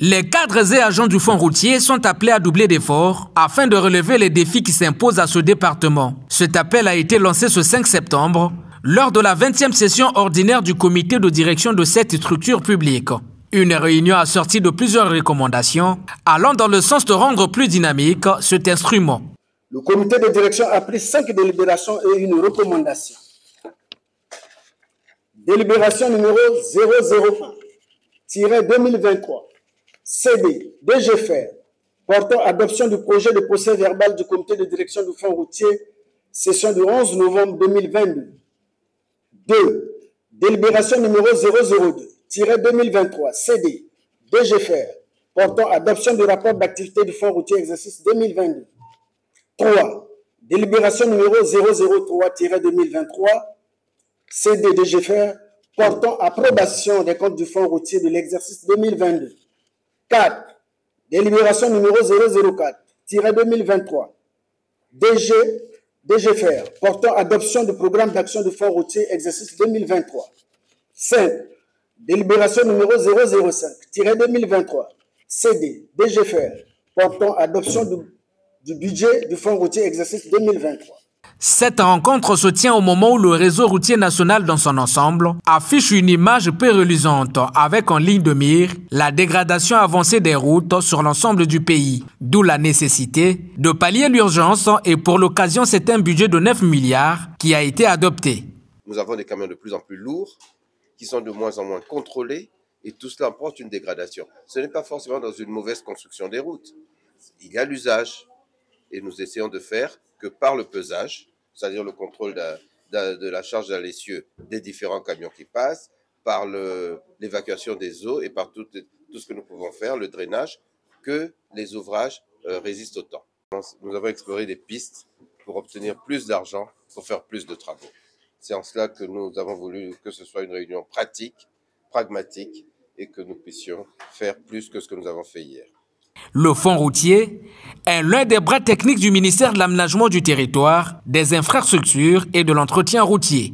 Les cadres et agents du fonds routier sont appelés à doubler d'efforts afin de relever les défis qui s'imposent à ce département. Cet appel a été lancé ce 5 septembre lors de la 20e session ordinaire du comité de direction de cette structure publique. Une réunion assortie de plusieurs recommandations allant dans le sens de rendre plus dynamique cet instrument. Le comité de direction a pris 5 délibérations et une recommandation. Délibération numéro 001-2023, CD, DGFR, portant adoption du projet de procès verbal du comité de direction du fonds routier, session du 11 novembre 2022. 2. Délibération numéro 002-2023, CD, DGFR, portant adoption du rapport d'activité du fonds routier exercice 2022. 3. Délibération numéro 003-2023, CD, DGFR, portant approbation des comptes du fonds routier de l'exercice 2022. 4. Délibération numéro 004-2023, DGFR, portant adoption du programme d'action du fonds routier exercice 2023. 5. Délibération numéro 005-2023, CD, DGFR, portant adoption du budget du fonds routier exercice 2023. Cette rencontre se tient au moment où le réseau routier national dans son ensemble affiche une image peu reluisante avec en ligne de mire la dégradation avancée des routes sur l'ensemble du pays. D'où la nécessité de pallier l'urgence et pour l'occasion c'est un budget de 9 milliards qui a été adopté. Nous avons des camions de plus en plus lourds qui sont de moins en moins contrôlés et tout cela emporte une dégradation. Ce n'est pas forcément dans une mauvaise construction des routes. Il y a l'usage et nous essayons de faire que par le pesage, c'est-à-dire le contrôle de la charge à l'essieu des différents camions qui passent, par l'évacuation des eaux et par tout ce que nous pouvons faire, le drainage, que les ouvrages résistent au temps. Nous avons exploré des pistes pour obtenir plus d'argent, pour faire plus de travaux. C'est en cela que nous avons voulu que ce soit une réunion pratique, pragmatique, et que nous puissions faire plus que ce que nous avons fait hier. Le fonds routier est l'un des bras techniques du ministère de l'Aménagement du Territoire, des Infrastructures et de l'Entretien routier.